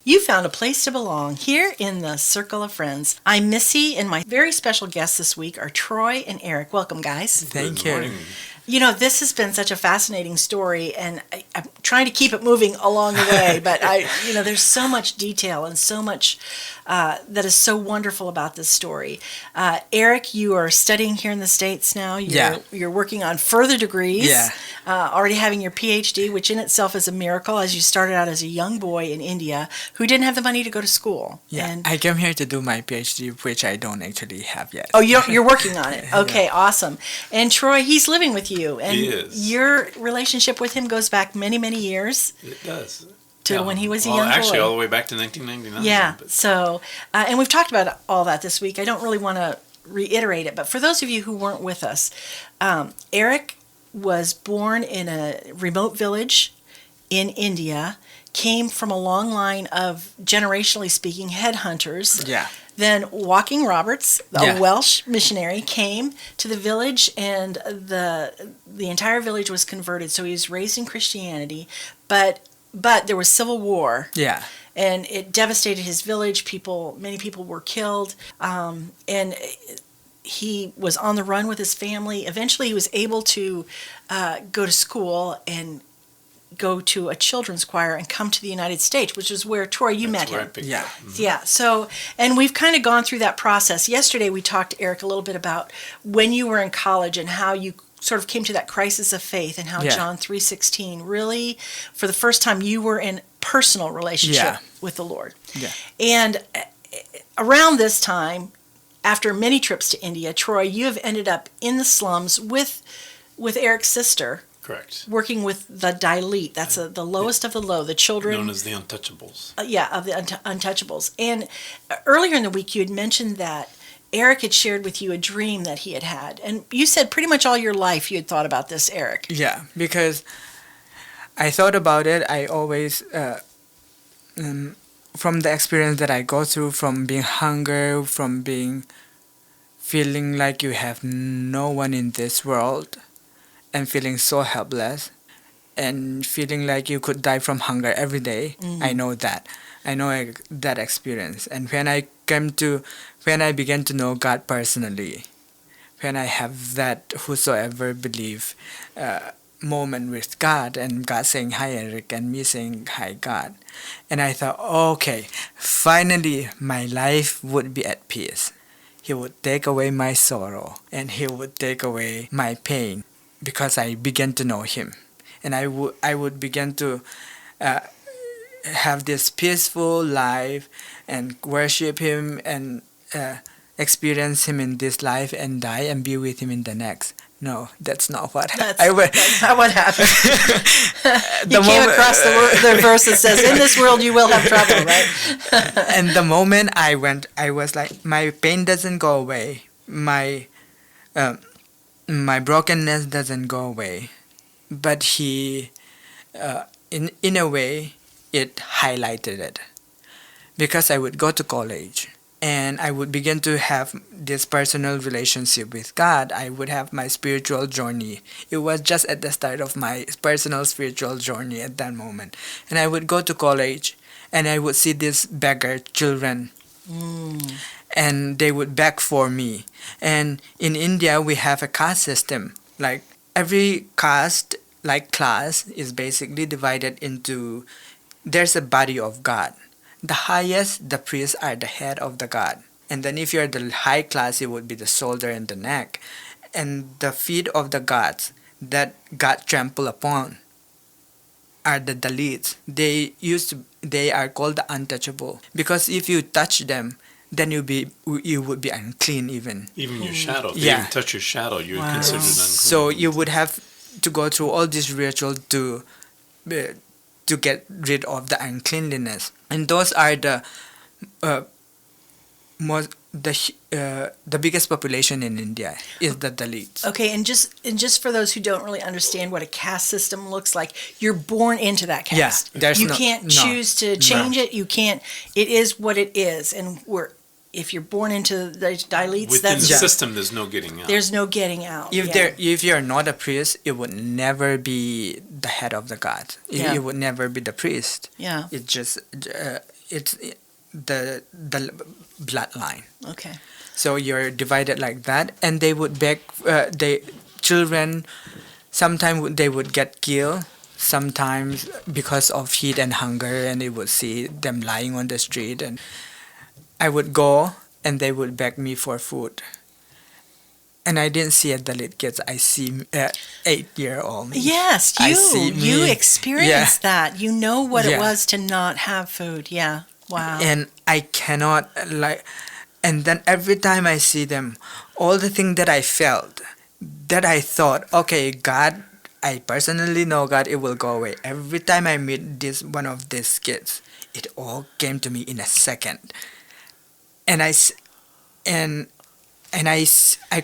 You found a place to belong here in the Circle of Friends. I'm Missy, and my very special guests this week are Troy and Eric. Welcome, guys. Thank you. You know, this has been such a fascinating story, and I'm trying to keep it moving along the way, but there's so much detail and so much that is so wonderful about this story. Eric, you are studying here in the States now. You're working on further degrees. Yeah. Already having your PhD, which in itself is a miracle, as you started out as a young boy in India who didn't have the money to go to school. Yeah, And I came here to do my PhD, which I don't actually have yet. oh, you're working on it. Okay, yeah. Awesome. And Troy, he's living with you, and he is. Your relationship with him goes back many, many years. It does. To when he was a young boy. Actually, all the way back to 1999. Yeah. So, and we've talked about all that this week. I don't really want to reiterate it, but for those of you who weren't with us, Eric was born in a remote village in India, came from a long line of, generationally speaking, headhunters. Yeah. Then Walking Roberts, a Welsh missionary, came to the village, and the entire village was converted. So he was raised in Christianity, but there was civil war. Yeah. And it devastated his village. Many people were killed. And he was on the run with his family. Eventually, he was able to go to school and go to a children's choir and come to the United States, which is where, Troy, you met him. Yeah. Mm-hmm. Yeah. So, and we've kind of gone through that process. Yesterday, we talked to Eric a little bit about when you were in college and how you sort of came to that crisis of faith, and how John 3:16 really, for the first time, you were in personal relationship with the Lord. Yeah. And around this time, after many trips to India, Troy, you have ended up in the slums with Eric's sister. Correct. Working with the Dalit. That's the lowest of the low, the children. Known as the Untouchables. Of the Untouchables. And earlier in the week, you had mentioned that Eric had shared with you a dream that he had had. And you said pretty much all your life you had thought about this, Eric. Yeah, because I thought about it. I always, from the experience that I go through, from being hunger, from feeling like you have no one in this world, and feeling so helpless, and feeling like you could die from hunger every day. Mm-hmm. I know that. I know that experience. And when I began to know God personally, when I have that whosoever believe moment with God, and God saying hi Eric and me saying hi God, and I thought, okay, finally my life would be at peace. He would take away my sorrow, and He would take away my pain, because I began to know Him, and I would begin to have this peaceful life and worship Him and experience Him in this life and die and be with Him in the next. No, that's not what That's not what happened. You came across the verse that says, "In this world you will have trouble," right? And the moment I went, I was like, my pain doesn't go away. My brokenness doesn't go away. But He, in a way, it highlighted it. Because I would go to college, and I would begin to have this personal relationship with God. I would have my spiritual journey. It was just at the start of my personal spiritual journey at that moment. And I would go to college, and I would see these beggar children. And they would beg for me. And in India, we have a caste system. Like every caste, like class, is basically divided into, there's a body of God. The highest, the priests are the head of the god. And then if you're the high class, it would be the shoulder and the neck. And the feet of the gods that God trample upon are the Dalits. They are called the untouchable. Because if you touch them, then you would be unclean even. Even your shadow. If Yeah. you even touch your shadow, you're considered unclean. So you would have to go through all this ritual to get rid of the uncleanliness. And those are the biggest population in India is the Dalits. Okay, and just for those who don't really understand what a caste system looks like, you're born into that caste. Yeah, you can't choose to change it. You can't. It is what it is, and if you're born into the Dalits, within that's the system, there's no getting out. There's no getting out. If you're not a priest, it would never be the head of the god. Yeah. It would never be the priest. Yeah. It just it's the bloodline. Okay. So you're divided like that, and they would beg. They children sometimes they would get killed. Sometimes because of heat and hunger, and they would see them lying on the street, and I would go, and they would beg me for food. And I didn't see a Dalit kids. I see 8-year-old me. Yes, I see you me. experienced that. You know what it Yeah. was to not have food. Yeah. Wow. And I cannot like. And then every time I see them, all the things that I felt, that I thought, okay, God, I personally know God, it will go away. Every time I meet one of these kids, it all came to me in a second. And I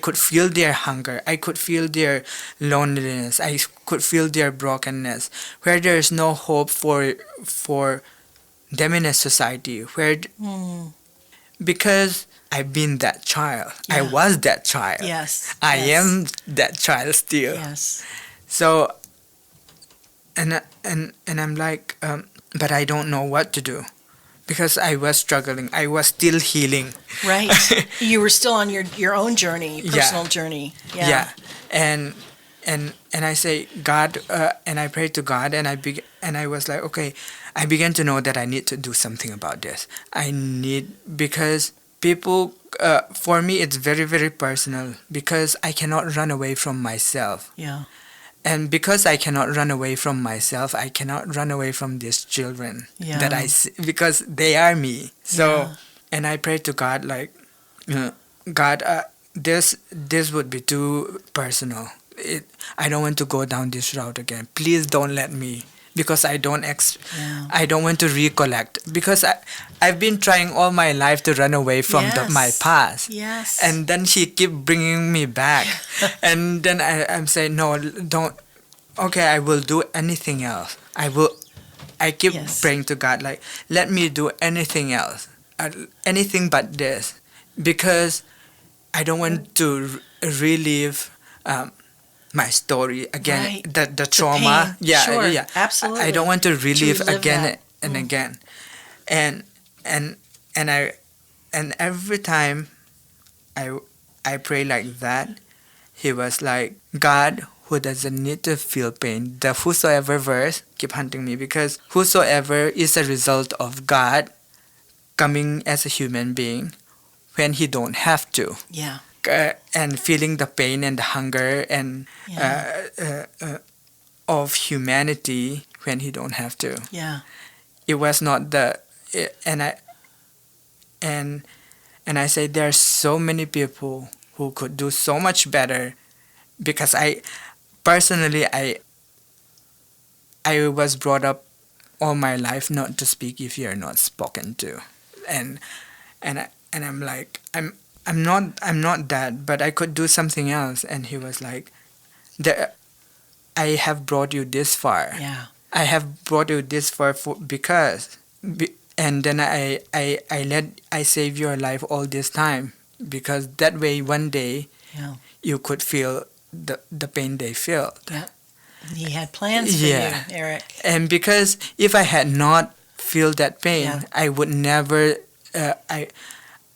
could feel their hunger. I could feel their loneliness. I could feel their brokenness. Where there is no hope for them in a society. Because I've been that child. I Yeah. was that child. Yes. I yes. am that child still. Yes. So, and I'm like, but I don't know what to do, because I was struggling. I was still healing. Right. You were still on your own journey, personal journey. Yeah. Yeah. And I say God, and I prayed to God, and I was like, okay, I began to know that I need to do something about this. Because people, for me, it's very, very personal, because I cannot run away from myself. Yeah. And because I cannot run away from myself, I cannot run away from these children Yeah. that I see, because they are me. So, Yeah. and I prayed to God, like, God, this would be too personal. I don't want to go down this route again. Please don't let me, because I don't Yeah. I don't want to recollect, because I've been trying all my life to run away from my Yes. past. Yes. And then she keep bringing me back. And then I'm saying, no, don't. Okay, I will do anything else. I keep Yes. praying to God, like, let me do anything else. Anything but this. Because I don't want to relive my story again. Right. The trauma. pain. Yeah, Sure. yeah. Absolutely. I don't want to relive relive again that. and again. And every time I pray like that, he was like, God, who doesn't need to feel pain. The whosoever verse keep hunting me, because whosoever is a result of God coming as a human being when he don't have to, Yeah. and feeling the pain and the hunger and of humanity when he don't have to. Yeah. It was not and I say there are so many people who could do so much better, because I personally I was brought up all my life not to speak if you're not spoken to, and I'm like, I'm not that, but I could do something else. And he was like, I have brought you this far. Yeah. I have brought you this far and then I saved your life all this time, because that way one day Yeah. you could feel the pain they felt. Yeah. He had plans for Yeah. you, Eric. And because if I had not feel that pain, Yeah. I would never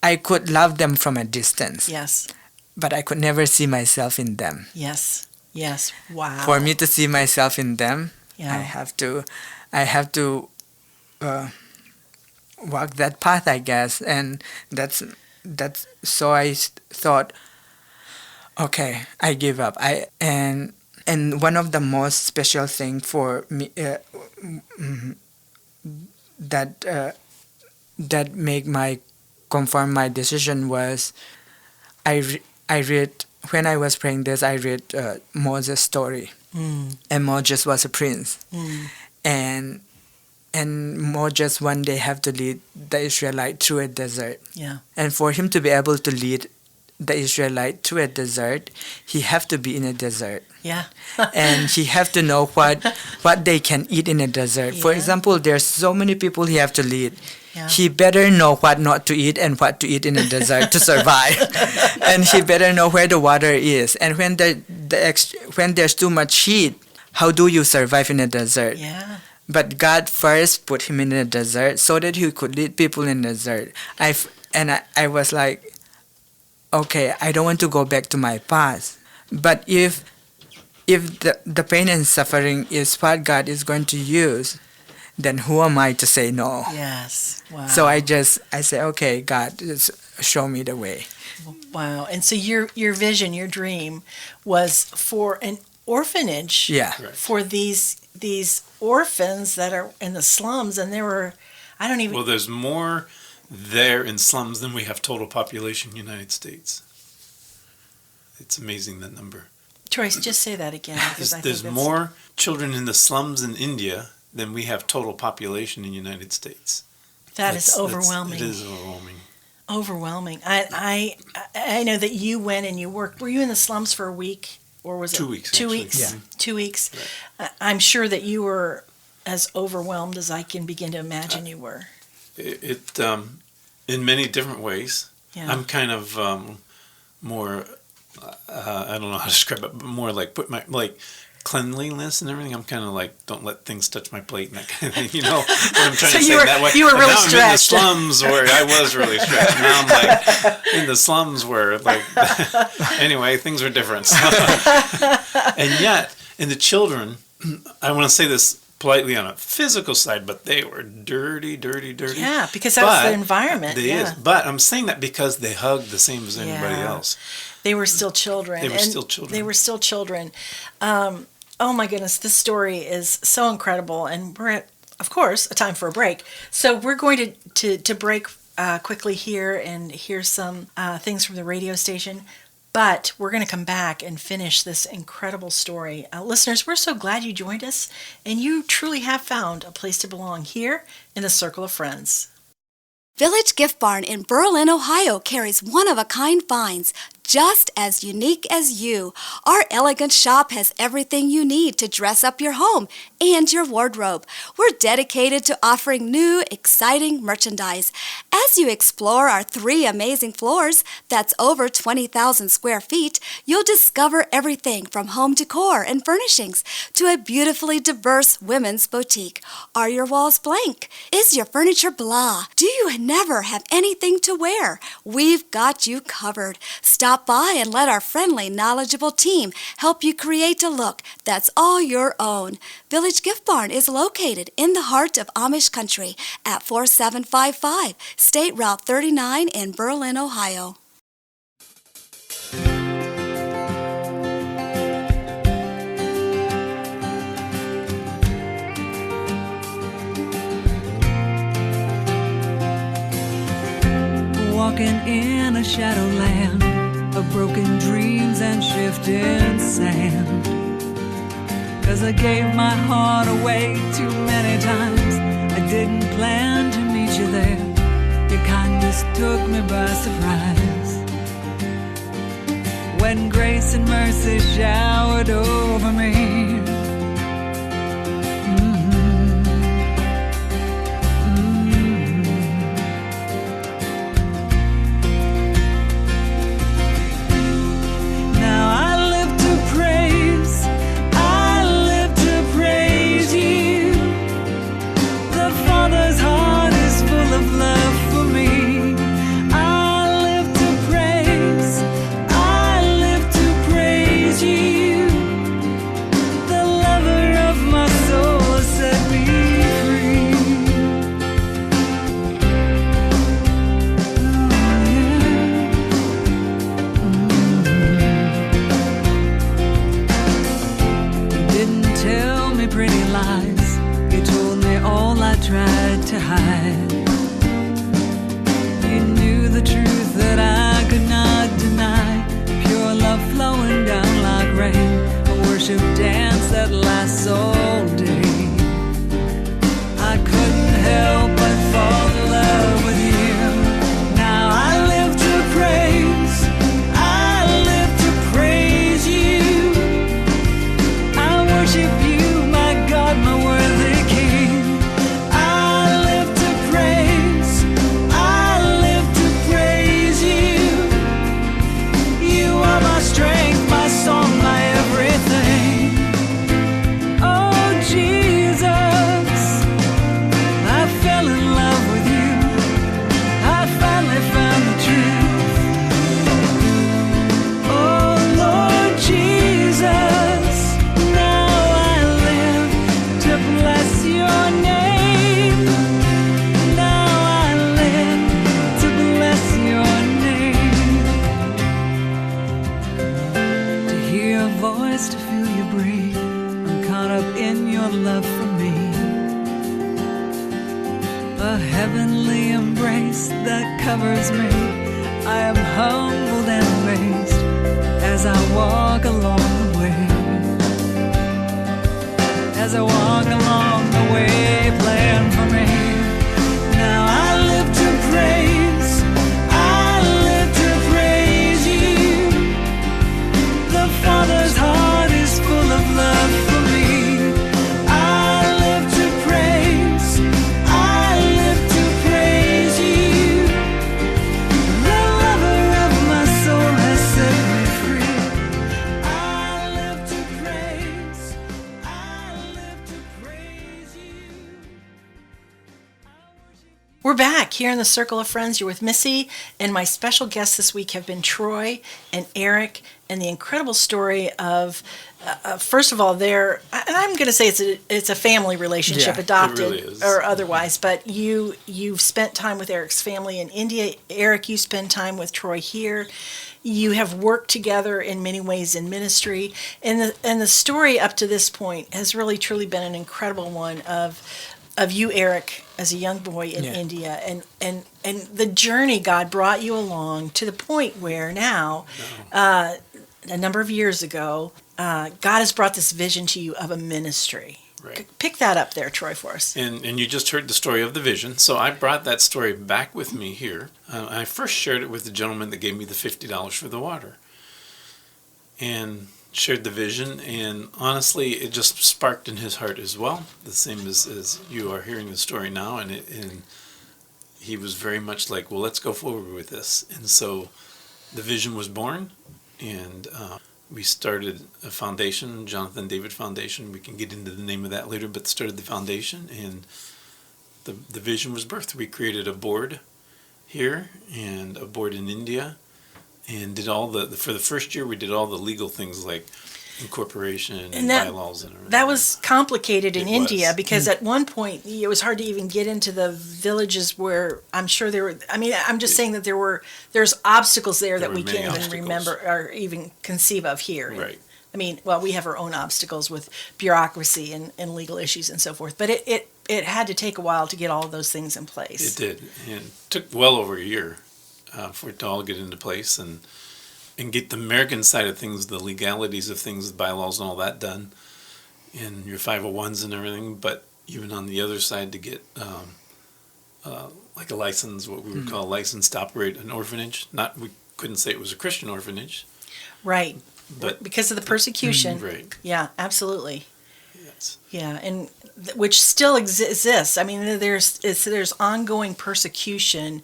I could love them from a distance, Yes. but I could never see myself in them. Yes. Yes. Wow. For me to see myself in them, Yeah. I have to walk that path, I guess. And that's so I thought, okay, I give up. And one of the most special thing for me that make my confirm my decision was I read, when I was praying this, I read Moses' story. And Moses was a prince, and Moses one day have to lead the Israelite through a desert. Yeah. And for him to be able to lead the Israelite through a desert, he have to be in a desert. Yeah. And he have to know what they can eat in a desert. For Yeah. example, there's so many people he have to lead. Yeah. He better know what not to eat and what to eat in a desert to survive. And he better know where the water is. And when when there's too much heat, how do you survive in a desert? Yeah. But God first put him in the desert so that he could lead people in the desert. I was like, okay, I don't want to go back to my past. But if the pain and suffering is what God is going to use, then who am I to say no? Yes. Wow. So I say, okay, God, just show me the way. Wow. And so your vision, your dream was for an orphanage. Yeah. Right. For these orphans that are in the slums, and there were, I don't even. Well, there's more there in slums than we have total population in the United States. It's amazing, that number. Troy, just say that again. Because I There's think that's, more children in the slums in India than we have total population in the United States. that is That's- overwhelming. It is overwhelming. Overwhelming. I know that you went and you worked. Were you in the slums for a week, or was it 2 weeks, 2 actually. weeks? Yeah. 2 weeks. I'm sure that you were as overwhelmed as I can begin to imagine you were. It in many different ways. Yeah. I'm kind of more, I don't know how to describe it, but more like put my, like, cleanliness and everything. I'm kind of like, don't let things touch my plate and that kind of thing, you know what I'm trying So to say you were- that way. you were But really now stretched. I'm in the slums where I was really stretched. Now I'm like in the slums where, like, anyway, things are different. So. And yet, in the children, I want to say this politely on a physical side, but they were dirty. Yeah, because that was the But environment. They Yeah. is. But I'm saying that because they hugged the same as anybody Yeah. else. They were still children. They were and still children. They were still children. Oh my goodness, this story is so incredible, and we're at, of course, a time for a break. So we're going to break quickly here and hear some things from the radio station. But we're going to come back and finish this incredible story. Listeners, we're so glad you joined us, and you truly have found a place to belong here in the Circle of Friends. Village Gift Barn in Berlin, Ohio carries one-of-a-kind finds, just as unique as you. Our elegant shop has everything you need to dress up your home and your wardrobe. We're dedicated to offering new, exciting merchandise. As you explore our 3 amazing floors, that's over 20,000 square feet, you'll discover everything from home decor and furnishings to a beautifully diverse women's boutique. Are your walls blank? Is your furniture blah? Do you never have anything to wear? We've got you covered. Stop by and let our friendly, knowledgeable team help you create a look that's all your own. Village Gift Barn is located in the heart of Amish country at 4755 State Route 39 in Berlin, Ohio. Walking in a shadowland of broken dreams and shifting sand. 'Cause I gave my heart away too many times. I didn't plan to meet you there. Your kindness took me by surprise. When grace and mercy showered over me. Tried to hide. You knew the truth that I could not deny. Pure love flowing down like rain. A worship dance that lasts all day. I couldn't help but fall in love with you. Now I live to praise. I live to praise you. I worship you, my God, my worthy King. Strength, my song, my everything. Oh, Jesus. mist that covers me. I am humbled and amazed as I walk along the way. As I walk along the way, plan for me. Now I live to praise, I live to praise you. The Father's heart is full of love for me. I live to praise, I live to praise you. The lover of my soul has set me free. I live to praise, I live to praise you. We're back here in the Circle of Friends. You're with Missy, and my special guests this week have been Troy and Eric, and the incredible story of, first of all, and I'm going to say it's a family relationship, Yeah, adopted it really is. or otherwise, but you've spent time with Eric's family in India. Eric, you spend time with Troy here. You have worked together in many ways in ministry, and the story up to this point has really truly been an incredible one of you, Eric, as a young boy in Yeah. India, and the journey God brought you along to the point where now, a number of years ago, God has brought this vision to you of a ministry. Right. Pick that up there, Troy, for us. And you just heard the story of the vision. So I brought that story back with me here. I first shared it with the gentleman that gave me the $50 for the water. And shared the vision, and honestly, it just sparked in his heart as well, the same as you are hearing the story now, and he was very much like, well, let's go forward with this. And so the vision was born, and we started a foundation, Jonathan David Foundation. We can get into the name of that later, but started the foundation, and the vision was birthed. We created a board here and a board in India, and did all for the first year we did all the legal things like incorporation and bylaws and everything. That was complicated in It India was. because at one point it was hard to even get into the villages where I'm sure there were. I mean, I'm just saying that there's obstacles there that were we many can't even obstacles. remember or even conceive of here. Right. I mean, well, we have our own obstacles with bureaucracy and legal issues and so forth, but it had to take a while to get all of those things in place. It did, and it took well over a year for it to all get into place and get the American side of things, the legalities of things, the bylaws and all that done, and your 501s and everything. But even on the other side, to get like a license, what we would call a license to operate an orphanage. We couldn't say it was a Christian orphanage, Right. but Because of the persecution. right, Yeah, absolutely. yes, Yeah, and which still exists. I mean, there's ongoing persecution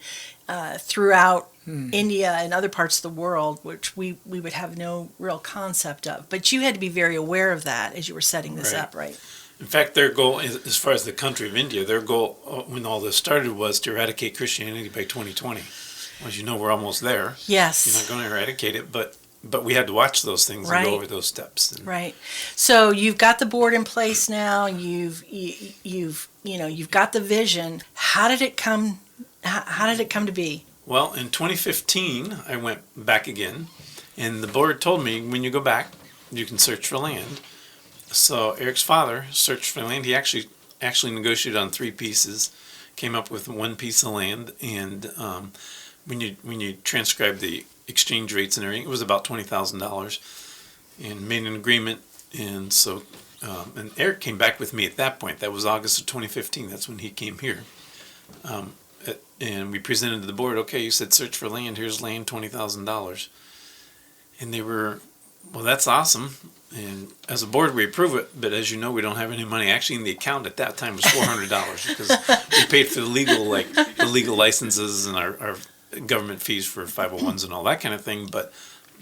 throughout India and other parts of the world, which we would have no real concept of. But you had to be very aware of that as you were setting this Right. up, right? In fact, their goal, as far as the country of India, their goal when all this started was to eradicate Christianity by 2020. Well, as you know, we're almost there. Yes. You're not going to eradicate it, but we had to watch those things and Right. go over those steps. And Right. So you've got the board in place now. You've got the vision. How did it come? How did it come to be? Well, in 2015, I went back again, and the board told me, when you go back, you can search for land. So Eric's father searched for land. He actually negotiated on 3 pieces, came up with 1 piece of land, and when you transcribe the exchange rates and everything, it was about $20,000, and made an agreement. And so, and Eric came back with me at that point. That was August of 2015. That's when he came here. And we presented to the board, okay, you said search for land, here's land, $20,000. And they were, well, that's awesome. And as a board, we approve it, but as you know, we don't have any money. Actually, in the account at that time was $400 because we paid for the legal licenses and our government fees for 501s and all that kind of thing, but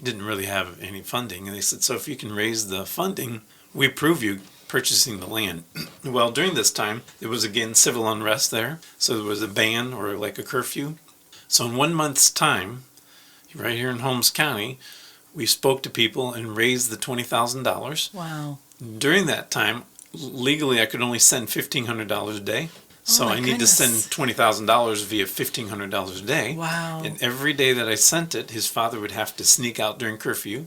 didn't really have any funding. And they said, so if you can raise the funding, we approve you purchasing the land. Well, during this time, there was again civil unrest there. So there was a ban or like a curfew. So in 1 month's time, right here in Holmes County, we spoke to people and raised the $20,000. Wow. During that time, legally, I could only send $1,500 a day. So my I need to send goodness. $20,000 via $1,500 a day. Wow. And every day that I sent it, his father would have to sneak out during curfew,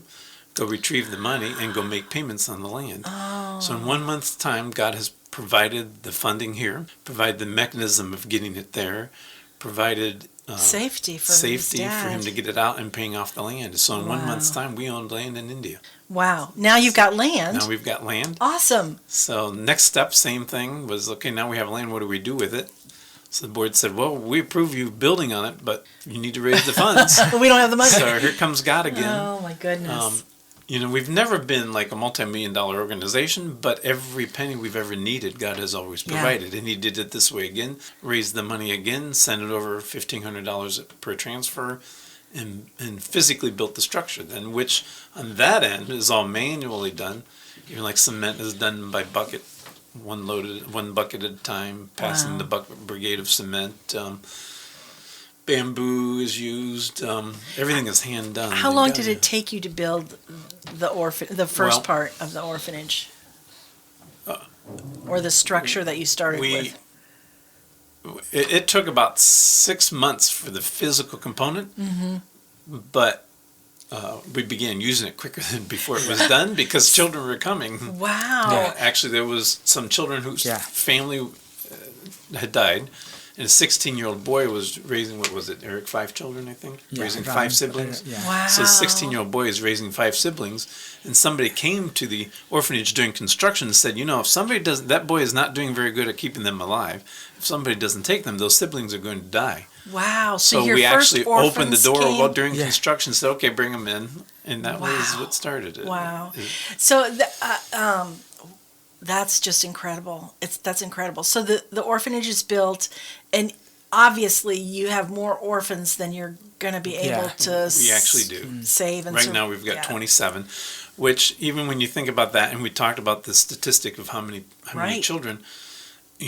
go retrieve the money, and go make payments on the land. Oh. So in 1 month's time, God has provided the funding here, provided the mechanism of getting it there, provided Safety for his safety for him dad. to get it out and paying off the land. So in 1 Wow. month's time, we owned land in India. Wow. Now you've got land. Now we've got land. Awesome. So next step, same thing, was, okay, now we have land, what do we do with it? So the board said, well, we approve you building on it, but you need to raise the funds. But we don't have the money. So here comes God again. Oh my goodness. We've never been like a multi-million-dollar organization, but every penny we've ever needed, God has always Yeah. provided. And he did it this way again, raised the money again, sent it over $1,500 per transfer, and physically built the structure then, which on that end is all manually done. Even like cement is done by bucket, one bucket at a time, passing Wow. the bucket brigade of cement. Bamboo is used. Everything is hand done. How long did it take you to build the first Well, part of the orphanage? Or the structure that you started we with? it took about 6 months for the physical component, but we began using it quicker than before it was done because children were coming. Wow. Yeah, actually, there was some children whose Yeah. family had died, and a 16-year-old boy was raising, what was it, Eric, 5 children, I think? Yeah, Raising around- 5 siblings. yeah. Wow. So a 16-year-old boy is raising 5 siblings, and somebody came to the orphanage during construction and said, if somebody doesn't, that boy is not doing very good at keeping them alive. If somebody doesn't take them, those siblings are going to die. Wow. So, So your we first actually opened the orphans door came- while during Yeah. construction, said, okay, bring them in, and that was Wow. what started it. Wow. It- So that's just incredible. That's incredible. So the orphanage is built, and obviously you have more orphans than you're going to be able Yeah. to We actually do. save. And Right now we've got yeah. 27, which even when you think about that, and we talked about the statistic of how many Right. children,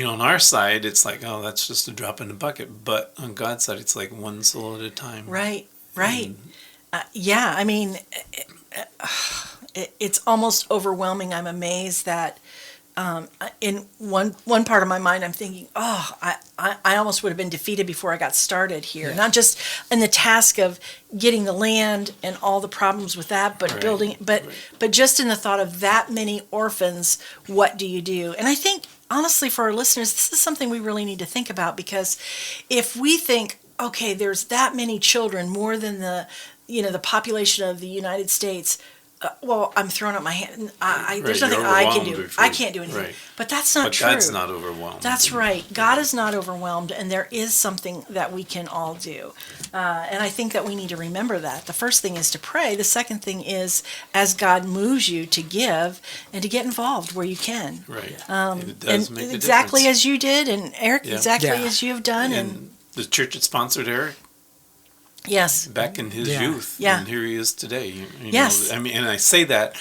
on our side, it's like, oh, that's just a drop in the bucket. But on God's side, it's like one soul at a time. Right. Right. Yeah. I mean, it's almost overwhelming. I'm amazed that in one part of my mind, I'm thinking, oh, I almost would have been defeated before I got started here. Yeah. Not just in the task of getting the land and all the problems with that, but Right, building, but just in the thought of that many orphans, what do you do? And I think, honestly, for our listeners, this is something we really need to think about, because if we think, okay, there's that many children, more than the population of the United States. Well, I'm throwing up my hand. There's Right, nothing you're I can overwhelmed do. before- I can't do anything. right. But that's not But true. God's not overwhelmed. That's right. God is not overwhelmed, and there is something that we can all do. And I think that we need to remember that. The first thing is to pray. The second thing is, as God moves you, to give and to get involved where you can. Right. It And does make a exactly difference. as you did, and Eric, Yeah. exactly Yeah. as you have done. And And the church that sponsored Eric yes, back in his Yeah. youth, Yeah. and here he is today. Yes. I mean, and I say that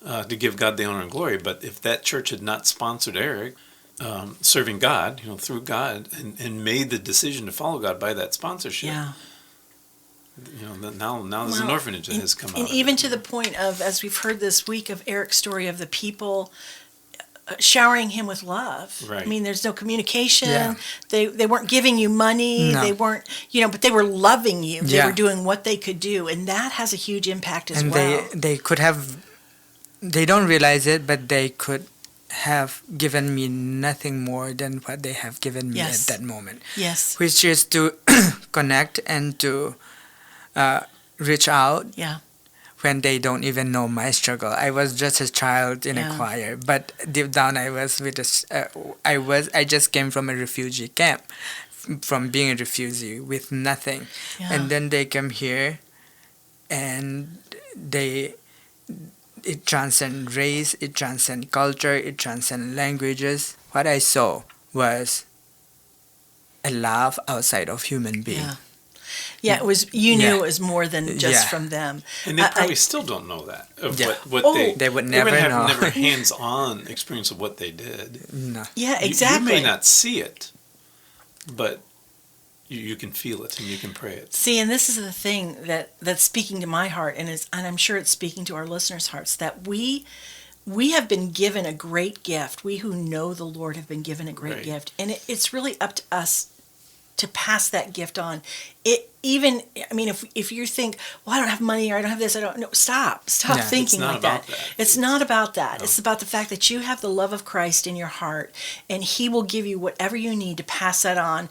to give God the honor and glory. But if that church had not sponsored Eric, serving God, through God, and made the decision to follow God by that sponsorship, yeah. now there's an Well, orphanage that has come out. And of even it. to the point of, as we've heard this week, of Eric's story of the people showering him with love. Right. I mean, there's no communication. Yeah. They weren't giving you money. No. They weren't, but they were loving you. They Yeah. were doing what they could do, and that has a huge impact as And well. they could have, they don't realize it, but they could have given me nothing more than what they have given me Yes. at that moment, Yes. which is to connect and to reach out Yeah. when they don't even know my struggle. I was just a child in Yeah. a choir, but deep down I was I just came from a refugee camp, from being a refugee with nothing, Yeah. and then they come here, and it transcends race, it transcends culture, it transcends languages. What I saw was a love outside of human being. Yeah. Yeah, it was. You knew Yeah. it was more than just Yeah. from them. And they I- probably still don't know that of Yeah. what Oh. they They would would never have know. never hands-on experience of what they did. No. Yeah, You- exactly. You may not see it, but you can feel it and you can pray it. See, and this is the thing that's speaking to my heart, and I'm sure it's speaking to our listeners' hearts, that we have been given a great gift. We who know the Lord have been given a great Right. gift, and it's really up to us to pass that gift on. If you think, well, I don't have money, or I don't have this, I don't know, stop Yeah. thinking It's not like about that. that. It's not about that. It's about the fact that you have the love of Christ in your heart, and He will give you whatever you need to pass that on.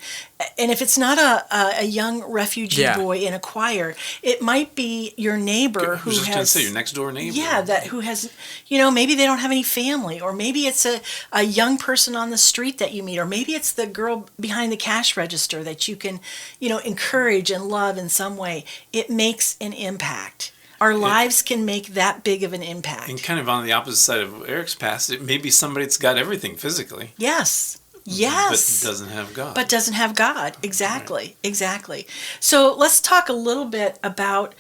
And if it's not a young refugee Yeah. boy in a choir, it might be your neighbor I who was just going to has say your next door neighbor. yeah, who has, maybe they don't have any family, or maybe it's a young person on the street that you meet, or maybe it's the girl behind the cash register that you can, encourage and love in some way. It makes an impact. Our lives can make that big of an impact. And kind of on the opposite side of Eric's past, it may be somebody that's got everything physically, Yes. but Yes. doesn't have God. But doesn't have God. Exactly. Exactly. So let's talk a little bit about,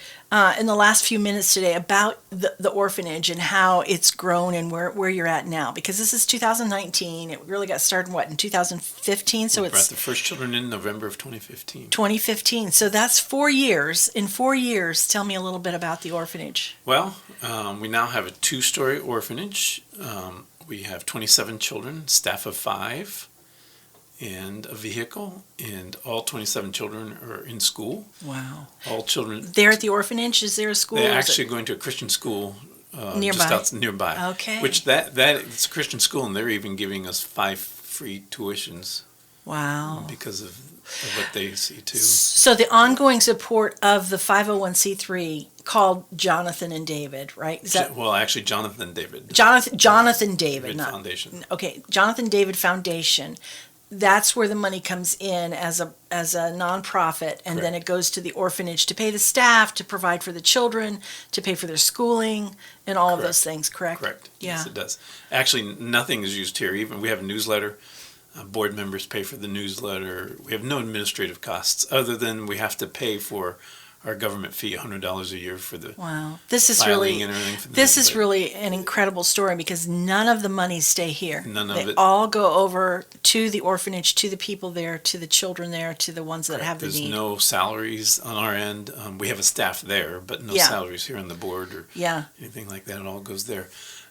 in the last few minutes today, about the orphanage and how it's grown and where you're at now. Because this is 2019. It really got started, in 2015? So we brought it's the first children in November of 2015. 2015. So that's 4 years. In 4 years, tell me a little bit about the orphanage. Well, we now have a 2-story orphanage. We have 27 children, staff of 5, and a vehicle, and all 27 children are in school. Wow. All children. There at the orphanage, is there a school? They're Or is it- actually going to a Christian school Nearby? just nearby. Okay. Which it's a Christian school, and they're even giving us 5 free tuitions Wow. because of what they see too. So the ongoing support of the 501c3 called Jonathan and David, right? Is that Well, actually, Jonathan David. Jonathan David, David not Foundation. okay. Jonathan David Foundation. That's where the money comes in as a nonprofit, and then Correct. it goes to the orphanage to pay the staff, to provide for the children, to pay for their schooling, and all of those things. Correct. Correct. Yeah. Yes, it does. Actually, nothing is used here. Even we have a newsletter. Board members pay for the newsletter. We have no administrative costs other than we have to pay for our government fee, $100 a year for the Wow. This is filing really and everything. For this them, is but really an incredible story because none of the monies stay here. None of they it. all go over to the orphanage, to the people there, to the children there, to the ones that have the There's need. no salaries on our end. We have a staff there, but no Yeah. salaries here on the board or Yeah. anything like that. It all goes there.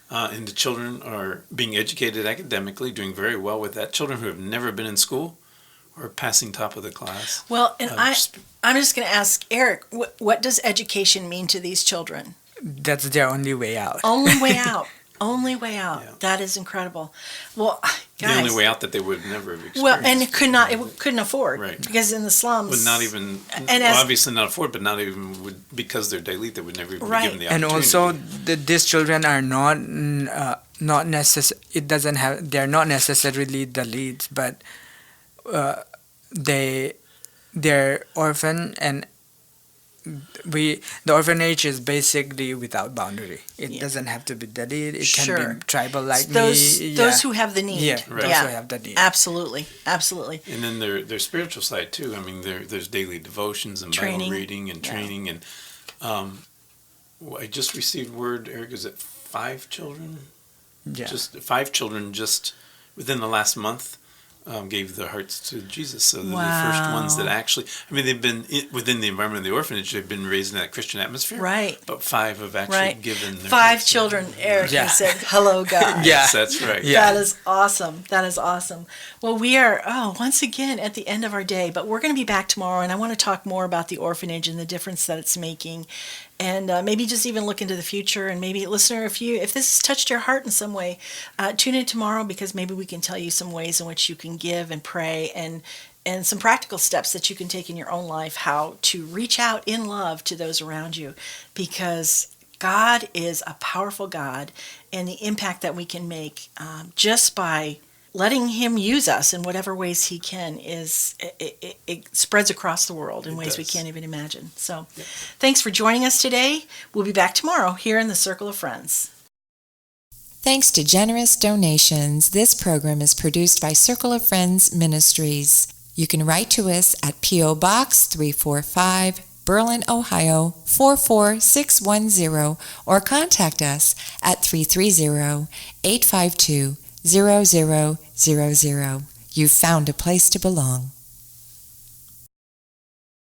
And the children are being educated academically, doing very well with that. Children who have never been in school are passing top of the class. Well, and Just- I'm just going to ask Eric, what does education mean to these children? That's their only way out. Only way out. Only way out. Yeah. That is incredible. Well, guys. the only way out that they would never have experienced. Well, and couldn't afford. Right. Because in the slums. Would not even, And as- obviously not afford, but not even because they're Dalit, they would never even Right. be given the And opportunity. also, these children are not necessary. It doesn't have. They're not necessarily the leads, but they're orphan, and the orphanage is basically without boundary. It Yeah. doesn't have to be the lead. It can Sure. be tribal like those me. those who have the need. Yeah, Right. those who have the need. Absolutely. Absolutely. And then their spiritual side too. I mean, there's daily devotions and Training. Bible reading and Yeah. training. And I just received word, Eric, is it 5 children? Yeah. Just 5 children just within the last month gave their hearts to Jesus. So they're the first ones that Wow. actually, I mean, they've been within the environment of the orphanage, they've been raised in that Christian atmosphere. Right. But 5 have actually Right. given their 5 hearts to children, Jesus. Eric, Yeah. you said, hello, God. Yeah. Yes, that's right. Yeah. That is awesome. That is awesome. Well, we are, once again at the end of our day, but we're going to be back tomorrow, and I want to talk more about the orphanage and the difference that it's making, and maybe just even look into the future. And maybe, listener, if this has touched your heart in some way, tune in tomorrow because maybe we can tell you some ways in which you can give and pray and some practical steps that you can take in your own life, how to reach out in love to those around you, because God is a powerful God, and the impact that we can make just by letting Him use us in whatever ways He can it spreads across the world in It ways we does. can't even imagine. So, thanks for joining us today. We'll be back tomorrow here in the Circle of Friends. Thanks to generous donations, this program is produced by Circle of Friends Ministries. You can write to us at P.O. Box 345, Berlin, Ohio 44610, or contact us at 330-852-0000. You've found a place to belong.